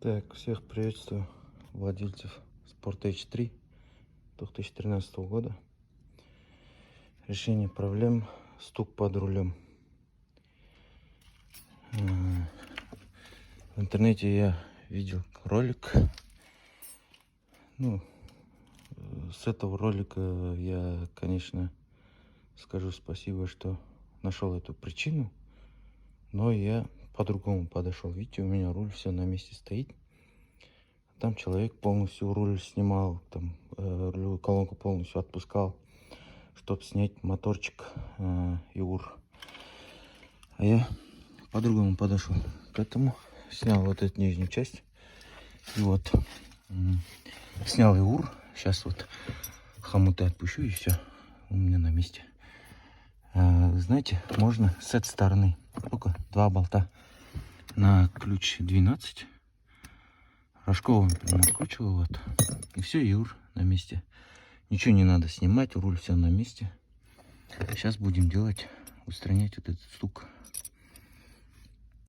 Так, всех приветствую, владельцев Sport H3 2013 года. Решение проблем, стук под рулем. В интернете я видел ролик. С этого ролика я, конечно, скажу спасибо, что нашел эту причину. Но я по-другому подошел. Видите, у меня руль все на месте стоит. Там человек полностью руль снимал, там рулевую колонку полностью отпускал, чтобы снять моторчик ИУР. А я по-другому подошел к этому. Снял вот эту нижнюю часть. И вот снял ИУР. Сейчас вот хомуты отпущу, и все у меня на месте. Знаете, можно с этой стороны только два болта на ключ 12. Рожковым прям откручиваю, вот. И все, ИУР на месте. Ничего не надо снимать, руль все на месте. Сейчас будем устранять вот этот стук.